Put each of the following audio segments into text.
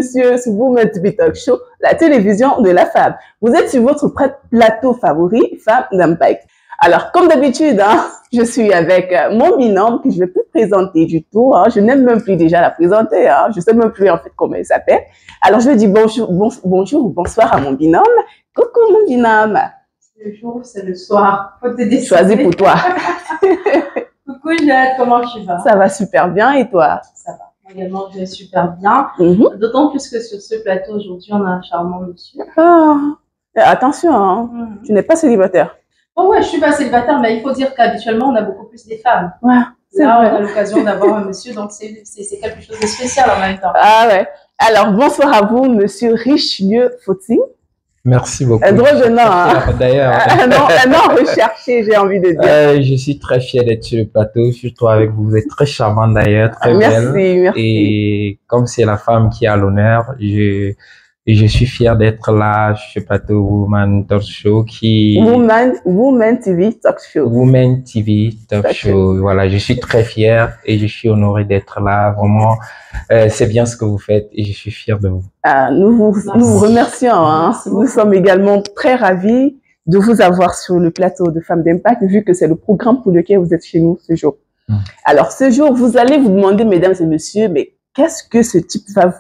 messieurs, sur Women TV Talk Show, la télévision de la femme. Vous êtes sur votre plateau favori, Femme d'Impact. Alors, comme d'habitude, hein, je suis avec mon binôme que je ne vais plus présenter du tout. Hein. Je n'aime même plus déjà la présenter. Hein. Je ne sais même plus en fait comment elle s'appelle. Alors, je vais dire bonjour ou bonsoir à mon binôme. Coucou mon binôme. C'est le jour, c'est le soir. Faut te décider. Choisis pour toi. Coucou Jade, comment tu vas? Ça va super bien et toi? Ça va. Moi également, je vais super bien. D'autant plus que sur ce plateau aujourd'hui, on a un charmant monsieur. Ah, attention, hein. Tu n'es pas célibataire. Oh ouais, je suis pas célibataire, mais il faut dire qu'habituellement, on a beaucoup plus des femmes. Ouais, c'est là, vrai. On a l'occasion d'avoir un monsieur, donc c'est quelque chose de spécial en même temps. Ah ouais. Alors, bonsoir à vous, monsieur Richelieu Foti. Merci beaucoup. Un drôle de nom, hein. D'ailleurs. Un nom recherché, j'ai envie de dire. Je suis très fier d'être sur le plateau, surtout avec vous. Vous êtes très charmante d'ailleurs, très belle. Merci. Et comme c'est la femme qui a l'honneur, je suis fier d'être là sur ce plateau Woman Talk Show Woman TV Talk Show. Woman TV Talk Show. Voilà, je suis très fier et je suis honoré d'être là. Vraiment, c'est bien ce que vous faites et je suis fier de vous. Nous vous remercions. Hein. Nous sommes également très ravis de vous avoir sur le plateau de Femmes d'Impact, vu que c'est le programme pour lequel vous êtes chez nous ce jour. Alors, ce jour, vous allez vous demander, mesdames et messieurs, mais qu'est-ce que ce type va...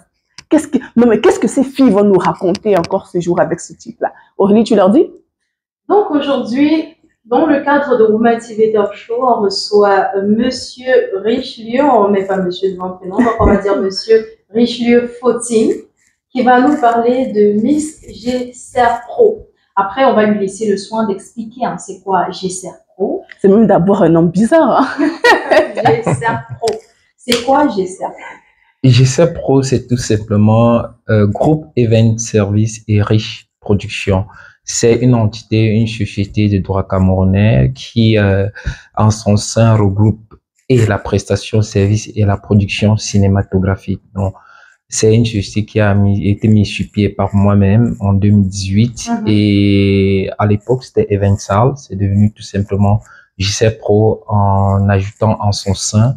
qu'est-ce que ces filles vont nous raconter encore ce jour avec ce type-là? Aurélie, tu leur dis? Donc aujourd'hui, dans le cadre de Woman TV Talk Show, on reçoit monsieur Richelieu, on ne met pas monsieur devant le prénom, donc on va dire monsieur Richelieu Foti, qui va nous parler de Miss GCR Pro. Après, on va lui laisser le soin d'expliquer hein, c'est quoi GCR Pro. C'est même d'abord un nom bizarre. Hein? GCR Pro. C'est quoi GCR Pro? GCR Pro, c'est tout simplement Groupe Event Service et Riche Production. C'est une entité, une société de droit camerounais qui, en son sein, regroupe et la prestation service et la production cinématographique. Donc, c'est une société qui a été mise sur pied par moi-même en 2018 et à l'époque, c'était Eventsal. C'est devenu tout simplement GCR Pro en ajoutant en son sein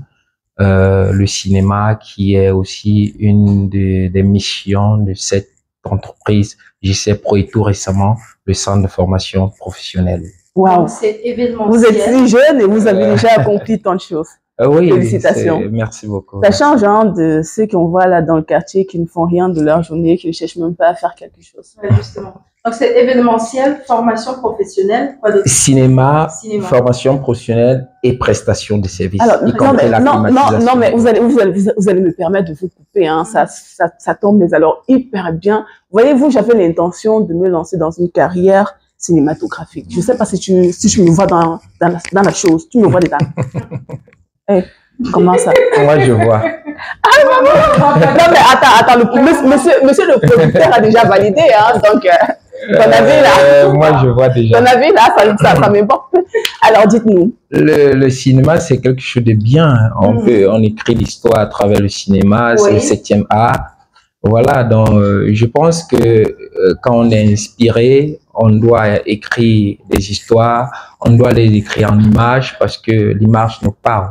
le cinéma qui est aussi une des missions de cette entreprise GCR Pro et tout récemment le centre de formation professionnelle. Waouh! C'est événementiel. Vous êtes si jeune et vous avez déjà accompli tant de choses. Oui, félicitations. Merci beaucoup. Ça change hein, de ceux qu'on voit là dans le quartier qui ne font rien de leur journée, qui ne cherchent même pas à faire quelque chose. Ouais, justement. Donc c'est événementiel, formation professionnelle, quoi d'autre? Cinéma, formation professionnelle et prestation de services. Alors, non, mais vous allez me permettre de vous couper, hein, ça tombe, mais alors hyper bien. Voyez-vous, j'avais l'intention de me lancer dans une carrière cinématographique. Je ne sais pas si tu me vois dans la chose, tu me vois dedans. Hey, comment ça? Moi, je vois. Ah, non, mais attends, monsieur le producteur a déjà validé, hein, donc, ton avis là. Moi, je vois déjà. Ton avis là, ça m'importe. Alors, dites-nous. Le cinéma, c'est quelque chose de bien. On écrit l'histoire à travers le cinéma, c'est le 7e art. Voilà, donc, je pense que quand on est inspiré, on doit écrire des histoires, on doit les écrire en images parce que l'image nous parle.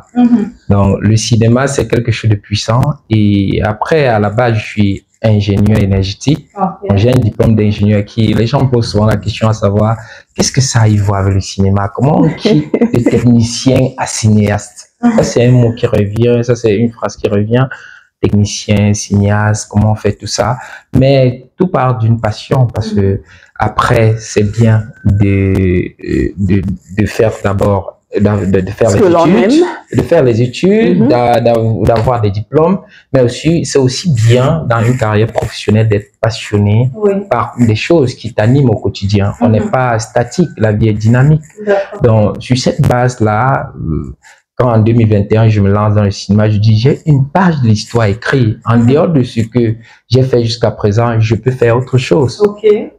Donc, le cinéma, c'est quelque chose de puissant. Et après, à la base, je suis ingénieur énergétique. J'ai un diplôme d'ingénieur qui, les gens me posent souvent la question à savoir, qu'est-ce que ça y voit avec le cinéma? Comment on quitte de technicien à cinéaste? Ça, c'est un mot qui revient, ça, c'est une phrase qui revient. Technicien, cinéaste, comment on fait tout ça. Mais tout part d'une passion parce que après, c'est bien de faire d'abord, de faire les études, d'avoir des diplômes, mais aussi, c'est aussi bien dans une carrière professionnelle d'être passionné par des choses qui t'animent au quotidien. On n'est pas statique, la vie est dynamique. Donc, sur cette base-là, quand en 2021, je me lance dans le cinéma, je dis, j'ai une page de l'histoire écrite. En dehors de ce que j'ai fait jusqu'à présent, je peux faire autre chose.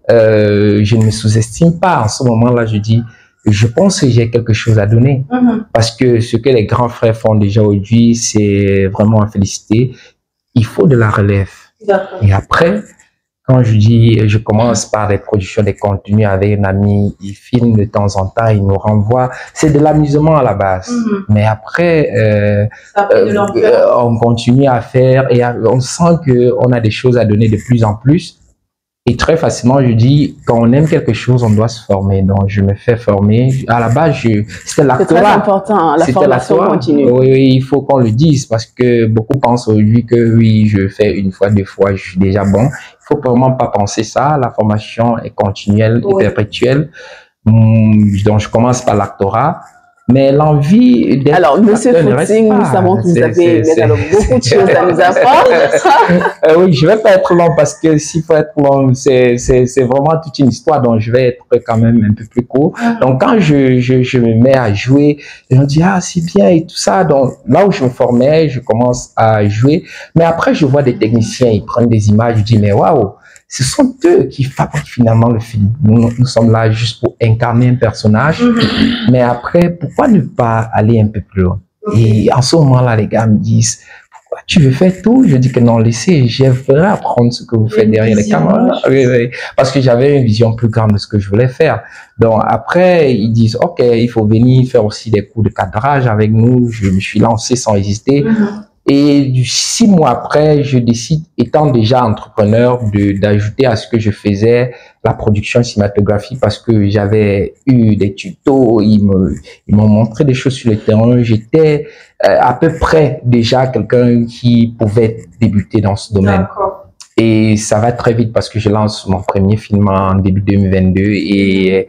Je ne me sous-estime pas. En ce moment-là, je dis, je pense que j'ai quelque chose à donner. Parce que ce que les grands frères font déjà aujourd'hui, c'est vraiment à féliciter. Il faut de la relève. Et après, quand je dis, je commence par des productions, des contenus avec un ami, il filme de temps en temps, il nous renvoie. C'est de l'amusement à la base. Mais après, on continue à faire et on sent qu'on a des choses à donner de plus en plus. Et très facilement, je dis, quand on aime quelque chose, on doit se former. Donc, je me fais former. À la base, c'était l'actorat. C'est très important, la formation continue. Oui, il faut qu'on le dise parce que beaucoup pensent aujourd'hui que oui, je fais une fois, deux fois, je suis déjà bon. Il faut vraiment pas penser ça. La formation est continuelle et perpétuelle. Donc, je commence par l'actorat. Mais l'envie d'être... Alors, Monsieur Footing, nous savons que vous avez beaucoup de choses à nous apprendre. Oui, je vais pas être long parce que s'il faut être long, c'est vraiment toute une histoire, donc je vais être quand même un peu plus court. Donc, quand je me mets à jouer, je me dis, ah, c'est bien et tout ça. Donc, là où je me formais, je commence à jouer. Mais après, je vois des techniciens, ils prennent des images, je dis, mais waouh! Ce sont eux qui fabriquent finalement le film. Nous sommes là juste pour incarner un personnage. Mais après, pourquoi ne pas aller un peu plus loin? Et en ce moment-là, les gars me disent, pourquoi tu veux faire tout? Je dis que non, laissez, j'aimerais apprendre ce que vous faites derrière les caméras. Oui. Parce que j'avais une vision plus grande de ce que je voulais faire. Donc après, ils disent, OK, il faut venir faire aussi des cours de cadrage avec nous. Je me suis lancé sans hésiter. Et 6 mois après, je décide, étant déjà entrepreneur, d'ajouter à ce que je faisais la production cinématographique parce que j'avais eu des tutos, ils m'ont montré des choses sur le terrain. J'étais à peu près déjà quelqu'un qui pouvait débuter dans ce domaine. Et ça va très vite parce que je lance mon premier film en début 2022 et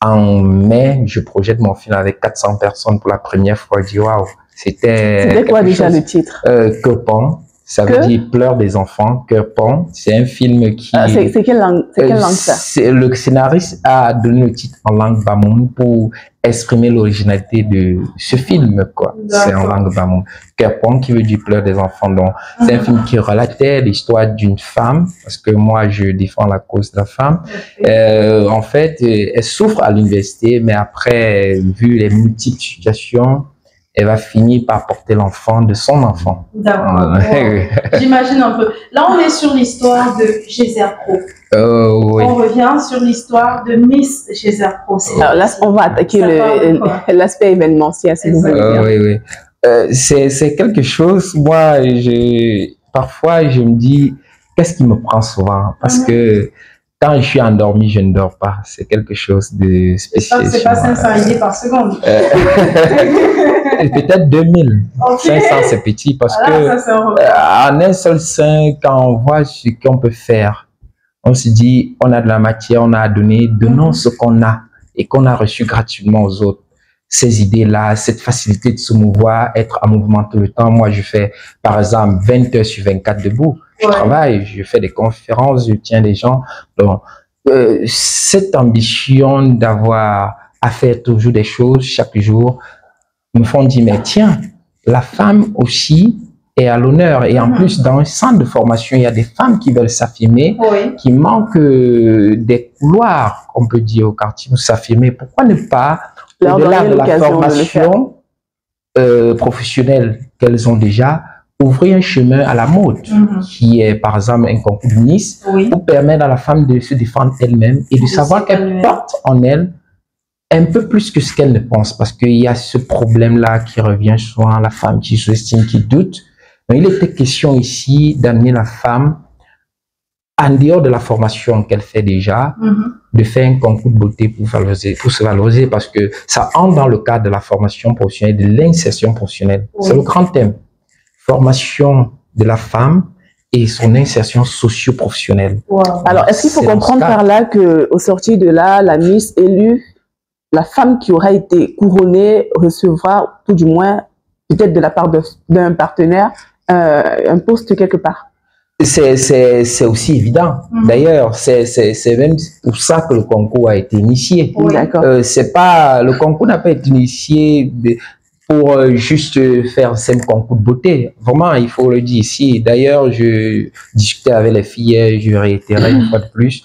en mai, je projette mon film avec 400 personnes pour la première fois. Je dis waouh! C'était quoi déjà le titre? Cœur Pont, ça veut dire pleurs des enfants. Cœur Pont, c'est un film qui... c'est quelle langue ça? Le scénariste a donné le titre en langue Bamoun pour exprimer l'originalité de ce film, quoi. C'est en langue Bamoun. Cœur Pont qui veut dire pleurs des enfants. Donc, c'est un film qui relatait l'histoire d'une femme, parce que moi, je défends la cause de la femme. En fait, elle souffre à l'université, mais après, vu les multiples situations, elle va finir par porter l'enfant de son enfant. D'accord. J'imagine un peu. Là, on est sur l'histoire de Gézère Pro. Oui. On revient sur l'histoire de Miss Gézère Pro. Alors là, on va attaquer l'aspect événementiel, si vous voulez bien. Oui. C'est quelque chose, moi, parfois, je me dis, qu'est-ce qui me prend souvent? Parce que quand je suis endormi, je ne dors pas. C'est quelque chose de spécial. C'est pas 500 idées par seconde. Peut-être 2000. 500, c'est petit parce que en un seul sein, quand on voit ce qu'on peut faire, on se dit, on a de la matière, on a à donner, donnons ce qu'on a et qu'on a reçu gratuitement aux autres. Ces idées-là, cette facilité de se mouvoir, être en mouvement tout le temps. Moi, je fais, par exemple, 20 heures sur 24 debout. Je travaille, je fais des conférences, je tiens des gens. Donc, cette ambition d'avoir à faire toujours des choses chaque jour me font dire, mais tiens, la femme aussi est à l'honneur. Et en plus, dans un centre de formation, il y a des femmes qui veulent s'affirmer, qui manquent des couloirs, on peut dire, au quartier pour s'affirmer. Pourquoi ne pas, au-delà de la formation professionnelle qu'elles ont déjà, ouvrir un chemin à la mode, qui est par exemple un concours de Miss, pour permettre à la femme de se défendre elle-même et de savoir qu'elle porte en elle un peu plus que ce qu'elle ne pense, parce qu'il y a ce problème-là qui revient souvent, la femme qui sous-estime, qui doute. Donc, il était question ici d'amener la femme, en dehors de la formation qu'elle fait déjà, de faire un concours de beauté pour se valoriser, parce que ça entre dans le cadre de la formation professionnelle, de l'insertion professionnelle. C'est le grand thème. Formation de la femme et son insertion socio-professionnelle. Alors, est-ce qu'il faut comprendre par là qu'au sortir de là, la Miss élue, la femme qui aura été couronnée recevra, tout du moins, peut-être de la part d'un partenaire, un poste quelque part? C'est aussi évident. D'ailleurs, c'est même pour ça que le concours a été initié. C'est pas, le concours n'a pas été initié pour juste faire un simple concours de beauté. Vraiment, il faut le dire ici. D'ailleurs, je discutais avec les filles, je réitérais une fois de plus.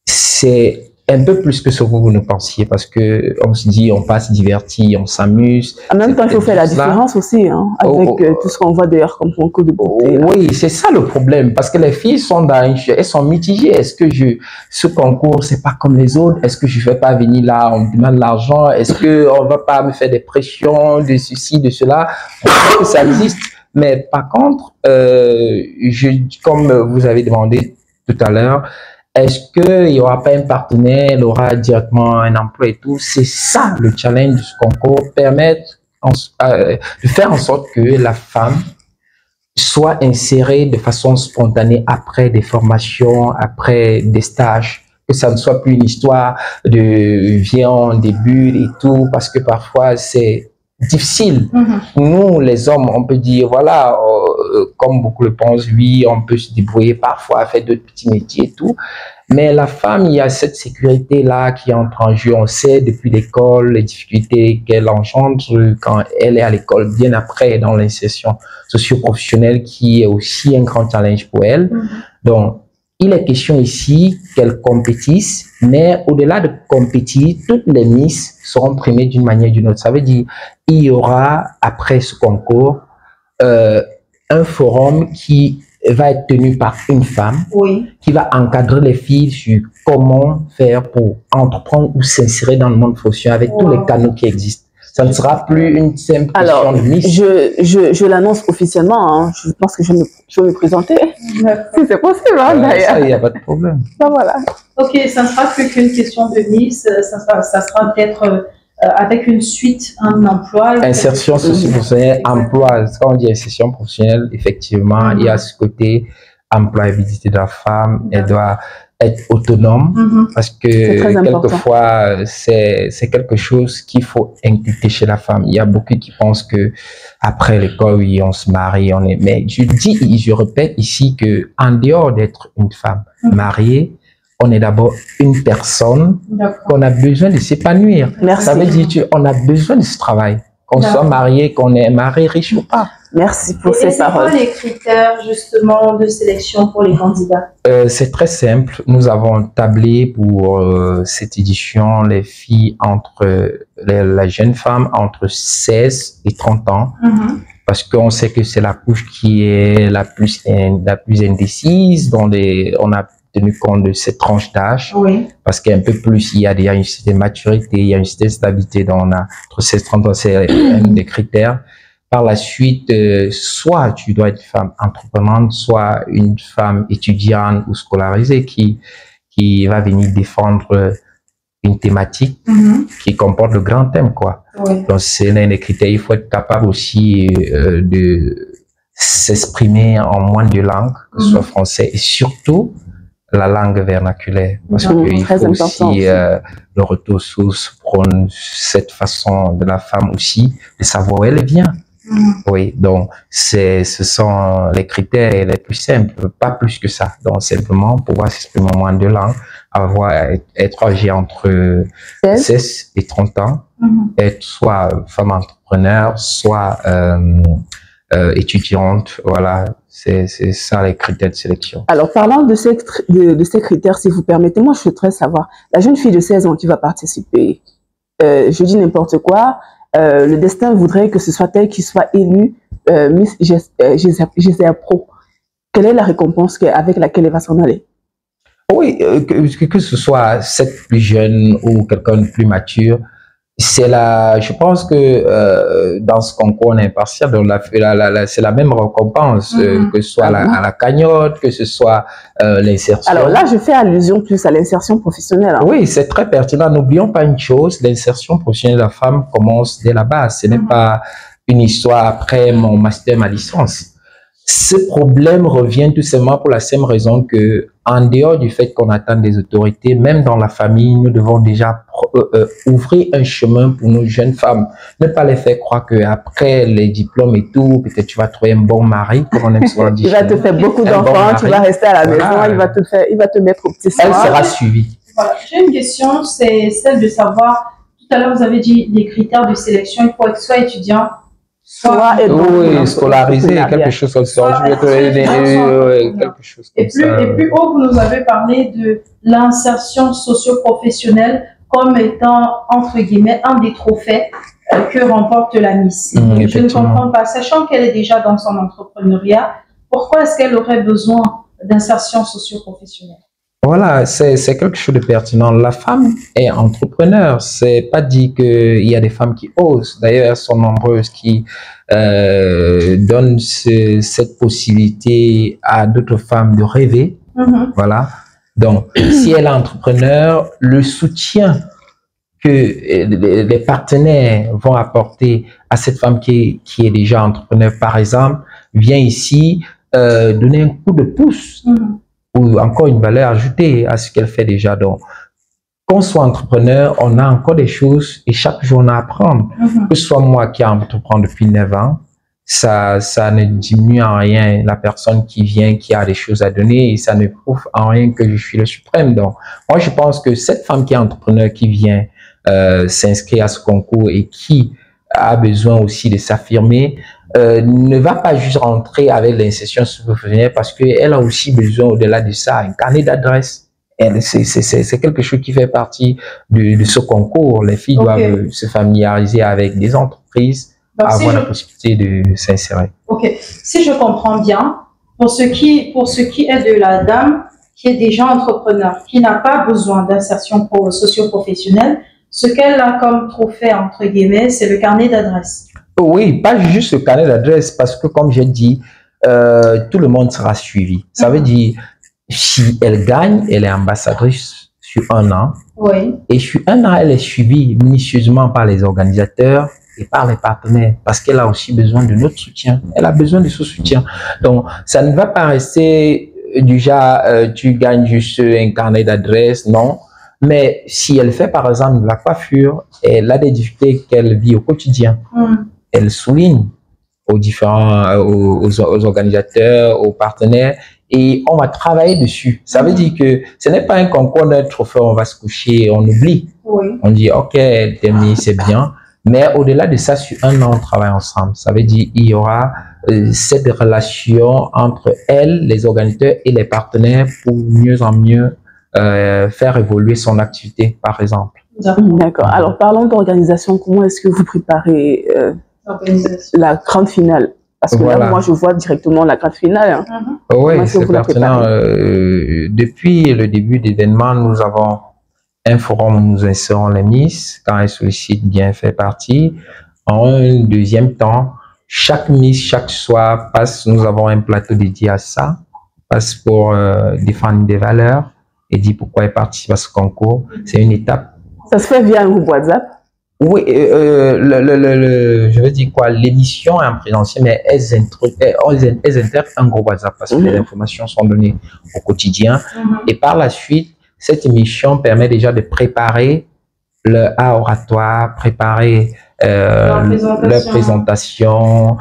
C'est un peu plus que ce que vous ne pensiez, parce que on se dit, on passe diverti, on s'amuse. En même temps, il faut faire la différence aussi, hein, avec tout ce qu'on voit d'ailleurs comme concours de beauté. Oui, c'est ça le problème, parce que les filles sont elles sont mitigées. Est-ce que ce concours, c'est pas comme les autres? Est-ce que je vais pas venir là, on me demande l'argent? Est-ce que on va pas me faire des pressions, de ceci, de cela? On sait que ça existe. Mais par contre, comme vous avez demandé tout à l'heure, est-ce qu'il n'y aura pas un partenaire, il aura directement un emploi et tout? C'est ça le challenge de ce concours, permettre de faire en sorte que la femme soit insérée de façon spontanée après des formations, après des stages, que ça ne soit plus une histoire de viens, on débute et tout, parce que parfois c'est difficile. Nous, les hommes, on peut dire, voilà, comme beaucoup le pensent, oui, on peut se débrouiller parfois, faire d'autres petits métiers et tout. Mais la femme, il y a cette sécurité-là qui entre en jeu. On sait depuis l'école les difficultés qu'elle engendre quand elle est à l'école, bien après dans l'insertion socio-professionnelle qui est aussi un grand challenge pour elle. Donc, il est question ici qu'elles compétissent, mais au-delà de compétir, toutes les Miss seront primées d'une manière ou d'une autre. Ça veut dire il y aura, après ce concours, un forum qui va être tenu par une femme qui va encadrer les filles sur comment faire pour entreprendre ou s'insérer dans le monde professionnel avec tous les canaux qui existent. Ça ne sera plus une simple question de Miss. Je l'annonce officiellement. Hein. Je pense que je vais me présenter. Si c'est possible, hein, d'ailleurs. Ça, il n'y a pas de problème. Ben, voilà. Ok, ça ne sera plus qu'une question de Miss. Ça sera peut-être avec une suite, un emploi. Insertion socio-professionnelle, emploi. Quand on dit insertion professionnelle, effectivement, il y a ce côté employabilité de la femme. Elle doit être autonome parce que quelquefois c'est quelque chose qu'il faut inculquer chez la femme. Il y a beaucoup qui pensent que après l'école, oui, on se marie, mais je répète ici que en dehors d'être une femme mariée, on est d'abord une personne qu'on a besoin de s'épanouir. Ça veut dire qu'on a besoin de ce travail, qu'on soit marié, qu'on est marié, riche ou pas. Merci pour ces paroles. C'est quoi les critères justement de sélection pour les candidats? C'est très simple. Nous avons tablé pour cette édition les filles la jeune femme entre 16 et 30 ans. Parce qu'on sait que c'est la couche qui est la plus indécise, dont on a tenu compte de cette tranche d'âge. Parce qu'un peu plus, il y a déjà une certaine maturité, il y a une certaine stabilité, dont on a entre 16 et 30 ans, c'est un des critères. Par la suite, soit tu dois être une femme entreprenante, soit une femme étudiante ou scolarisée qui va venir défendre une thématique qui comporte le grand thème, quoi. Donc, c'est l'un des critères. Il faut être capable aussi de s'exprimer en moins de langues, que ce soit français et surtout la langue vernaculaire. Parce qu'il faut aussi le retour source prône cette façon de la femme aussi de savoir où elle vient. Oui, donc ce sont les critères les plus simples, pas plus que ça. Donc simplement pouvoir s'exprimer en moins de langues, être âgé entre 16 et 30 ans, être soit femme entrepreneur, soit étudiante. Voilà, c'est ça les critères de sélection. Alors parlant de ces critères, si vous permettez, moi je souhaiterais savoir, la jeune fille de 16 ans qui va participer, je dis n'importe quoi, le destin voudrait que ce soit elle qui soit élue Miss GCA Pro. Quelle est la récompense avec laquelle elle va s'en aller? Oui, que ce soit cette plus jeune ou quelqu'un de plus mature, je pense que dans ce concours on est impartial, donc c'est la même récompense, que ce soit à la cagnotte, que ce soit l'insertion. Alors là, je fais allusion plus à l'insertion professionnelle. Hein. Oui, c'est très pertinent. N'oublions pas une chose, l'insertion professionnelle de la femme commence dès la base. Ce n'est pas une histoire après mon master, ma licence. Ce problème revient tout simplement pour la simple raison que, en dehors du fait qu'on attend des autorités, même dans la famille, nous devons déjà ouvrir un chemin pour nos jeunes femmes. Ne pas les faire croire qu'après les diplômes et tout, peut-être tu vas trouver un bon mari, comme on aime souvent dire. Il va te faire beaucoup d'enfants, tu vas rester à la maison, il va te mettre au petit soin. Elle sera suivie. Voilà. J'ai une question, c'est celle de savoir, tout à l'heure vous avez dit les critères de sélection, il faut être soit étudiant, soit être oui, scolarisé, quelque chose comme ça. Quelque chose comme ça. Et plus haut, vous nous avez parlé de l'insertion socio-professionnelle comme étant, entre guillemets, un des trophées que remporte la Miss. Je ne comprends pas, sachant qu'elle est déjà dans son entrepreneuriat, pourquoi est-ce qu'elle aurait besoin d'insertion socio-professionnelle? Voilà, c'est quelque chose de pertinent. La femme est entrepreneur. C'est pas dit qu'il y a des femmes qui osent. D'ailleurs, elles sont nombreuses qui donnent cette possibilité à d'autres femmes de rêver. Voilà. Donc, si elle est entrepreneur, le soutien que les partenaires vont apporter à cette femme qui est déjà entrepreneur, par exemple, vient ici donner un coup de pouce. Ou encore une valeur ajoutée à ce qu'elle fait déjà. Donc, qu'on soit entrepreneur, on a encore des choses et chaque jour on a à apprendre. Que ce soit moi qui entreprends depuis 9 ans, ça ne diminue en rien la personne qui vient, qui a des choses à donner et ça ne prouve en rien que je suis le suprême. Donc, moi je pense que cette femme qui est entrepreneur, qui vient s'inscrire à ce concours et qui a besoin aussi de s'affirmer, ne va pas juste rentrer avec l'insertion professionnelle parce qu'elle a aussi besoin, au-delà de ça, un carnet d'adresses. C'est quelque chose qui fait partie de ce concours. Les filles doivent se familiariser avec des entreprises, donc, avoir la possibilité de s'insérer. Ok, si je comprends bien, pour ce qui est de la dame qui est déjà entrepreneur, qui n'a pas besoin d'insertion socio-professionnelle, ce qu'elle a comme trophée, entre guillemets, c'est le carnet d'adresses. Oui, pas juste le carnet d'adresse, parce que comme j'ai dit, tout le monde sera suivi. Ça veut dire, si elle gagne, elle est ambassadrice sur 1 an. Oui. Et sur 1 an, elle est suivie minutieusement par les organisateurs et par les partenaires, parce qu'elle a aussi besoin de notre soutien. Elle a besoin de ce soutien. Donc, ça ne va pas rester du genre, tu gagnes juste un carnet d'adresse, non. Mais si elle fait, par exemple, de la coiffure, elle a des difficultés qu'elle vit au quotidien. Elle souligne aux différents, aux organisateurs, aux partenaires, et on va travailler dessus. Ça veut dire que ce n'est pas un concours d'un trophée, on va se coucher, on oublie. On dit, ok, elle termine, c'est bien. Mais au-delà de ça, sur 1 an, on travaille ensemble. Ça veut dire qu'il y aura cette relation entre elle, les organisateurs et les partenaires pour mieux en mieux faire évoluer son activité, par exemple. D'accord. Alors, parlons d'organisation. Comment est-ce que vous préparez la grande finale? Parce que là, moi, je vois directement la grande finale. Oui, c'est pertinent. Depuis le début de l'événement, nous avons un forum où nous insérons les Miss. Quand elles sollicitent, bien fait partie. En un deuxième temps, chaque Miss, chaque soir, nous avons un plateau dédié à ça, passe pour défendre des valeurs et dire pourquoi elle participe à ce concours. C'est une étape. Ça se fait via un groupe WhatsApp? Oui, je veux dire quoi, l'émission est en présentiel, mais elles intègrent un groupe WhatsApp parce que les informations sont données au quotidien. Et par la suite, cette émission permet déjà de préparer le oratoire, préparer leur présentation,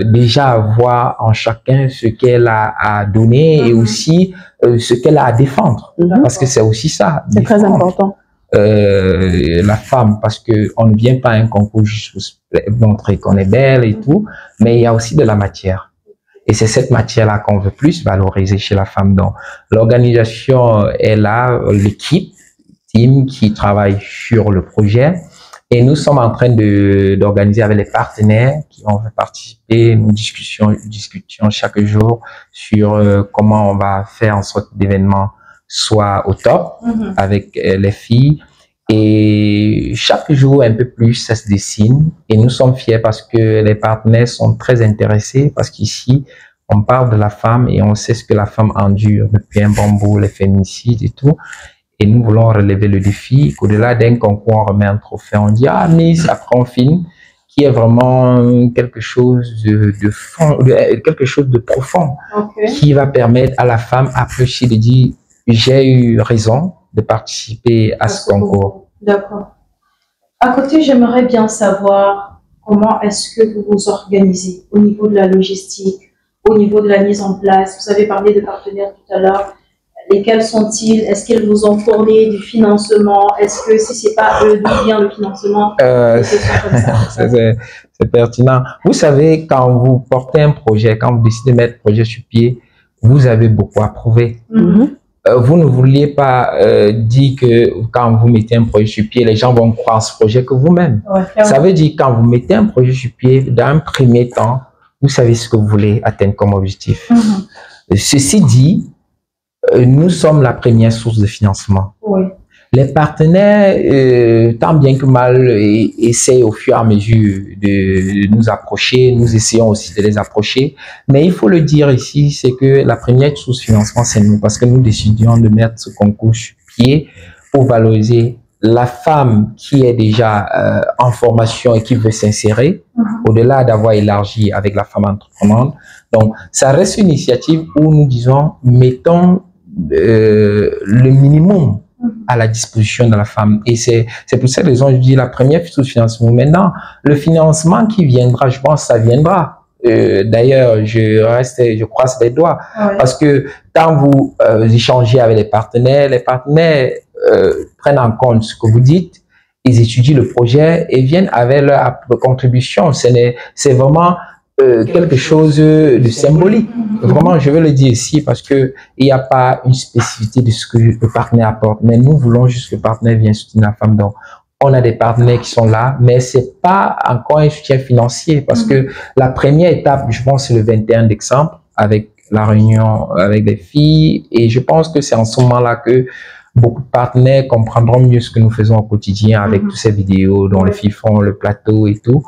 déjà voir en chacun ce qu'elle a à donner et aussi ce qu'elle a à défendre. Parce que c'est aussi ça. C'est très important. La femme, parce que on ne vient pas à un concours juste pour montrer qu'on est belle et tout, mais il y a aussi de la matière. Et c'est cette matière-là qu'on veut plus valoriser chez la femme. Donc, l'organisation est là, l'équipe, team qui travaille sur le projet. Et nous sommes en train d'organiser avec les partenaires qui vont participer. Nous discutions chaque jour sur comment on va faire en sorte que l'événement soit au top avec les filles. Et chaque jour, un peu plus, ça se dessine. Et nous sommes fiers parce que les partenaires sont très intéressés parce qu'ici, on parle de la femme et on sait ce que la femme endure depuis un bon bout, les féminicides et tout. Et nous voulons relever le défi. Au-delà d'un concours, on remet un trophée. On dit, ah, Miss, après on filme, qui est vraiment quelque chose de fond, quelque chose de profond, qui va permettre à la femme après aussi de dire, j'ai eu raison de participer à ce concours. D'accord. À côté, j'aimerais bien savoir comment est-ce que vous vous organisez au niveau de la logistique, au niveau de la mise en place. Vous avez parlé de partenaires tout à l'heure. Lesquels sont-ils? Est-ce qu'ils vous ont fourni du financement? Est-ce que si c'est pas eux, d'où vient le financement? C'est pertinent. Vous savez, quand vous portez un projet, quand vous décidez de mettre un projet sur pied, vous avez beaucoup à prouver. Vous ne vouliez pas dire que quand vous mettez un projet sur pied, les gens vont croire en ce projet que vous-même. Ça veut dire quand vous mettez un projet sur pied, dans un premier temps, vous savez ce que vous voulez atteindre comme objectif. Ceci dit, nous sommes la première source de financement. Les partenaires, tant bien que mal, essayent au fur et à mesure de nous approcher. Nous essayons aussi de les approcher. Mais il faut le dire ici, c'est que la première source de financement, c'est nous, parce que nous décidions de mettre ce concours sur pied pour valoriser la femme qui est déjà en formation et qui veut s'insérer, au-delà d'avoir élargi avec la femme entreprenante. Donc, ça reste une initiative où nous disons, mettons le minimum à la disposition de la femme. Et c'est pour cette raison que je dis la première source de financement. Maintenant, le financement qui viendra, je pense, ça viendra. D'ailleurs, je croise les doigts. Parce que quand vous échangez avec les partenaires prennent en compte ce que vous dites, ils étudient le projet et viennent avec leur contribution. C'est vraiment quelque chose de symbolique. Vraiment, je veux le dire ici parce que il n'y a pas une spécificité de ce que le partenaire apporte. Mais nous voulons juste que le partenaire vienne soutenir la femme. Donc, on a des partenaires qui sont là, mais c'est pas encore un soutien financier parce que la première étape, je pense, c'est le 21 décembre avec la réunion avec les filles. Et je pense que c'est en ce moment-là que beaucoup de partenaires comprendront mieux ce que nous faisons au quotidien avec toutes ces vidéos dont les filles font le plateau et tout.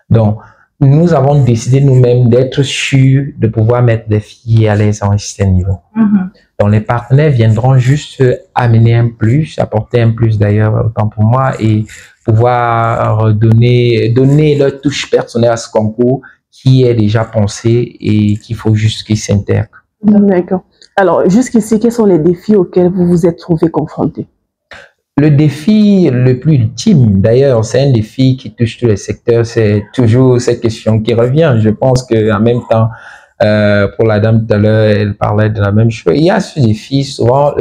Donc, nous avons décidé nous-mêmes d'être sûrs de pouvoir mettre des filles à l'aise à un certain niveau. Donc, les partenaires viendront juste amener un plus, apporter un plus d'ailleurs, autant pour moi, et pouvoir donner leur touche personnelle à ce concours qui est déjà pensé et qu'il faut juste qu'il s'intègre. D'accord. Alors, jusqu'ici, quels sont les défis auxquels vous vous êtes trouvé confrontés? Le défi le plus ultime, d'ailleurs, c'est un défi qui touche tous les secteurs, c'est toujours cette question qui revient. Je pense qu'en même temps, pour la dame tout à l'heure, elle parlait de la même chose. Il y a ce défi,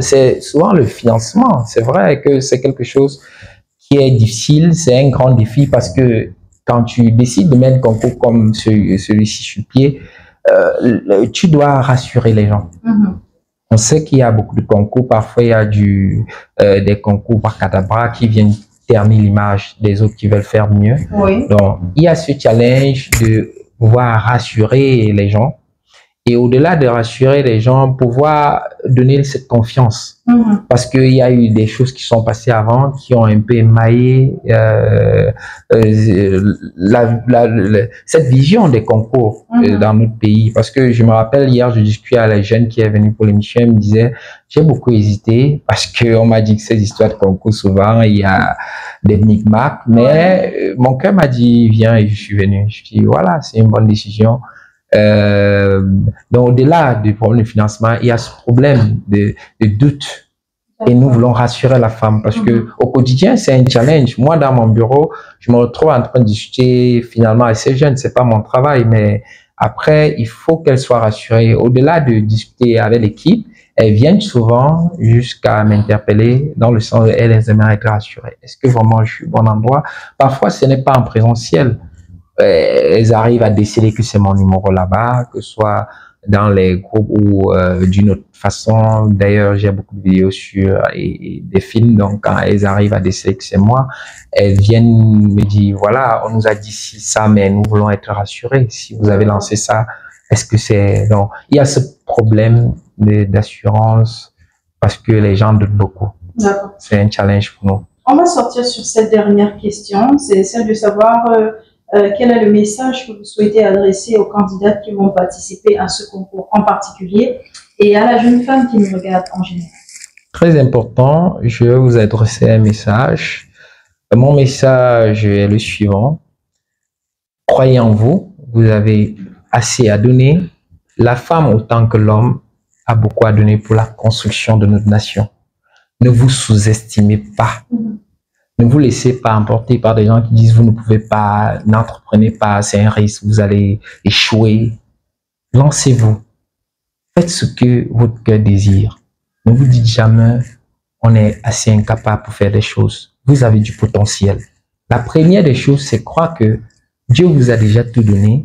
c'est souvent le financement. C'est vrai que c'est quelque chose qui est difficile, c'est un grand défi parce que quand tu décides de mettre un concours comme celui-ci sur pied, tu dois rassurer les gens. On sait qu'il y a beaucoup de concours. Parfois, il y a des concours bracadabra qui viennent terminer l'image des autres qui veulent faire mieux. Donc, il y a ce challenge de pouvoir rassurer les gens. Et au-delà de rassurer les gens, pouvoir donner cette confiance. Parce qu'il y a eu des choses qui sont passées avant, qui ont un peu émaillé cette vision des concours dans notre pays. Parce que je me rappelle, hier, je discutais à la jeune qui est venue pour l'émission, elle me disait, j'ai beaucoup hésité parce qu'on m'a dit que ces histoires de concours, souvent, il y a des micmacs. Mais mon cœur m'a dit, viens, et je suis venu. Je dis, voilà, c'est une bonne décision. Donc au-delà du problème de financement, il y a ce problème de doute et nous voulons rassurer la femme parce que au quotidien c'est un challenge. Moi dans mon bureau, je me retrouve en train de discuter finalement avec ces jeunes, c'est pas mon travail, mais après il faut qu'elles soient rassurées. Au-delà de discuter avec l'équipe, elles viennent souvent jusqu'à m'interpeller dans le sens où elles aimeraient être rassurées. Est-ce que vraiment je suis au bon endroit? Parfois ce n'est pas en présentiel. Elles arrivent à décider que c'est mon numéro là-bas, que ce soit dans les groupes ou d'une autre façon. D'ailleurs, j'ai beaucoup de vidéos sur et des films, donc quand elles arrivent à décider que c'est moi, elles viennent me dire, voilà, on nous a dit ça, mais nous voulons être rassurés. Si vous avez lancé ça, est-ce que c'est... Donc, il y a ce problème d'assurance parce que les gens doutent beaucoup. C'est un challenge pour nous. On va sortir sur cette dernière question, c'est celle de savoir... quel est le message que vous souhaitez adresser aux candidates qui vont participer à ce concours en particulier et à la jeune femme qui nous regarde en général? Très important, je vais vous adresser un message. Mon message est le suivant. Croyez en vous, vous avez assez à donner. La femme autant que l'homme a beaucoup à donner pour la construction de notre nation. Ne vous sous-estimez pas. Ne vous laissez pas emporter par des gens qui disent vous ne pouvez pas, n'entreprenez pas, c'est un risque, vous allez échouer. Lancez-vous. Faites ce que votre cœur désire. Ne vous dites jamais, on est assez incapable pour faire des choses. Vous avez du potentiel. La première des choses, c'est croire que Dieu vous a déjà tout donné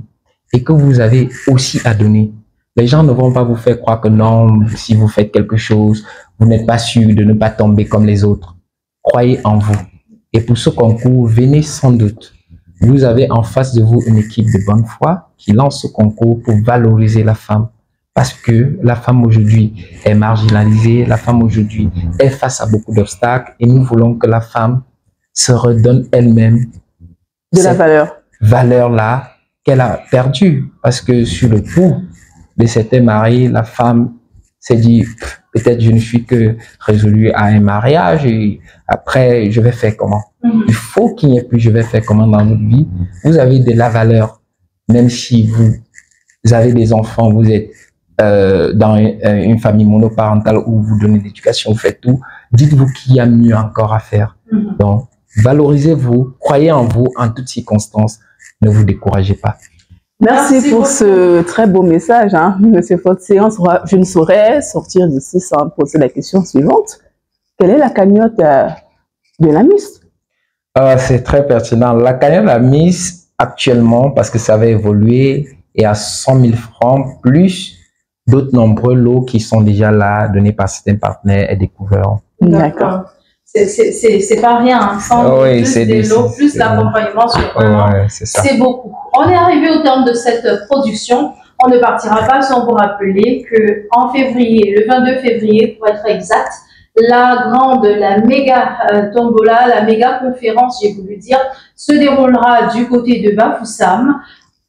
et que vous avez aussi à donner. Les gens ne vont pas vous faire croire que non, si vous faites quelque chose, vous n'êtes pas sûr de ne pas tomber comme les autres. Croyez en vous. Et pour ce concours, venez sans doute. Vous avez en face de vous une équipe de bonne foi qui lance ce concours pour valoriser la femme. Parce que la femme aujourd'hui est marginalisée, la femme aujourd'hui est face à beaucoup d'obstacles et nous voulons que la femme se redonne elle-même de la valeur. Valeur-là qu'elle a perdue. Parce que sur le coup de certains maris, la femme s'est dit, peut-être je ne suis que résolue à un mariage et après je vais faire comment? Il faut qu'il n'y ait plus je vais faire comment dans notre vie. Vous avez de la valeur, même si vous avez des enfants, vous êtes dans une famille monoparentale où vous donnez l'éducation, vous faites tout. Dites-vous qu'il y a mieux encore à faire. Donc, valorisez-vous, croyez en vous en toutes circonstances, ne vous découragez pas. Merci pour ce très beau message, hein, Monsieur Fotsing. Je ne saurais sortir d'ici sans poser la question suivante. Quelle est la cagnotte de la Miss? C'est très pertinent. La cagnotte de la Miss, actuellement, parce que ça va évoluer, est à 100 000 francs, plus d'autres nombreux lots qui sont déjà là, donnés par certains partenaires et découverts. D'accord. C'est pas rien, hein. 100 oui, plus des lots, plus l'accompagnement sur un an. C'est beaucoup. On est arrivé au terme de cette production. On ne partira pas sans vous rappeler que en février, le 22 février pour être exact, la méga tombola, la méga conférence, j'ai voulu dire, se déroulera du côté de Bafoussam.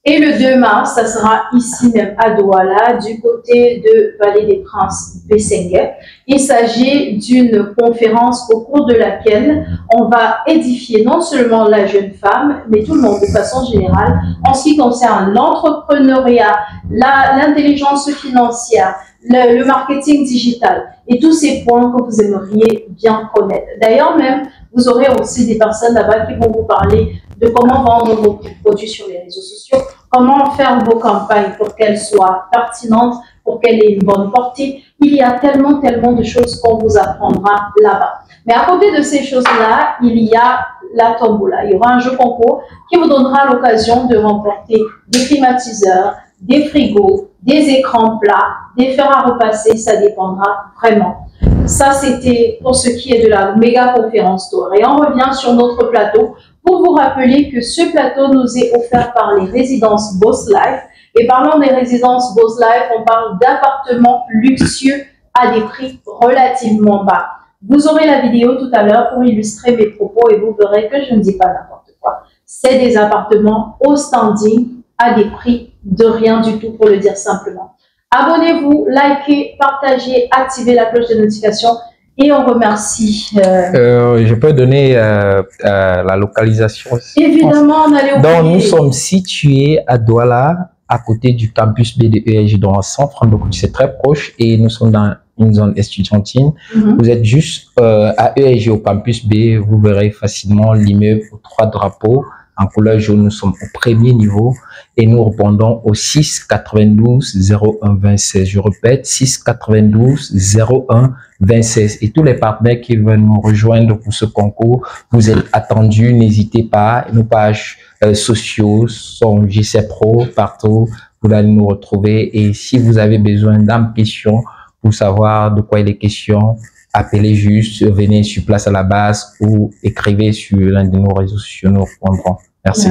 Et le 2 mars, ça sera ici même à Douala, du côté de Vallée des Princes, Bessengue. Il s'agit d'une conférence au cours de laquelle on va édifier non seulement la jeune femme, mais tout le monde de façon générale, en ce qui concerne l'entrepreneuriat, l'intelligence financière, le marketing digital et tous ces points que vous aimeriez bien connaître. D'ailleurs, même, vous aurez aussi des personnes là-bas qui vont vous parler de comment vendre vos produits sur les réseaux sociaux, comment faire vos campagnes pour qu'elles soient pertinentes, pour qu'elles aient une bonne portée. Il y a tellement de choses qu'on vous apprendra là-bas. Mais à côté de ces choses-là, il y a la tombola. Il y aura un jeu concours qui vous donnera l'occasion de remporter des climatiseurs, des frigos, des écrans plats, des fers à repasser, ça dépendra vraiment. Ça, c'était pour ce qui est de la méga conférence tour. Et on revient sur notre plateau pour vous rappeler que ce plateau nous est offert par les résidences Boss Life. Et parlant des résidences Boss Life, on parle d'appartements luxueux à des prix relativement bas. Vous aurez la vidéo tout à l'heure pour illustrer mes propos et vous verrez que je ne dis pas n'importe quoi. C'est des appartements au standing à des prix de rien du tout, pour le dire simplement. Abonnez-vous, likez, partagez, activez la cloche de notification et on remercie. Je peux donner la localisation aussi. Évidemment, on allait au Donc, nous sommes situés à Douala, à côté du campus B de ESG, dans un centre, donc c'est très proche et nous sommes dans une zone estudiantine. Vous êtes juste à ESG au campus B, vous verrez facilement l'immeuble aux 3 drapeaux. En couleur jaune, nous sommes au premier niveau et nous répondons au 6 92 01 26. Je répète, 6 92 01 26. Et tous les partenaires qui veulent nous rejoindre pour ce concours, vous êtes attendus. N'hésitez pas. Nos pages sociaux sont JC Pro partout. Vous allez nous retrouver. Et si vous avez besoin d'une question pour savoir de quoi il est question, appelez juste, venez sur place à la base ou écrivez sur l'un de nos réseaux sociaux, nous répondrons. Merci.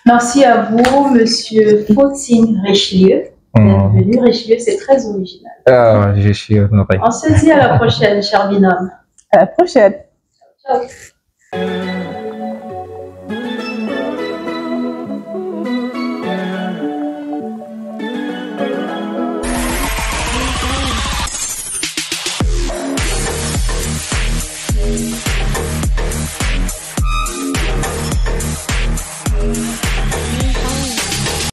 Merci à vous, Monsieur Fotsing Richelieu. Bienvenue, Richelieu, c'est très original. Je suis honoré. On se dit à la prochaine, cher binôme. À la prochaine. Ciao.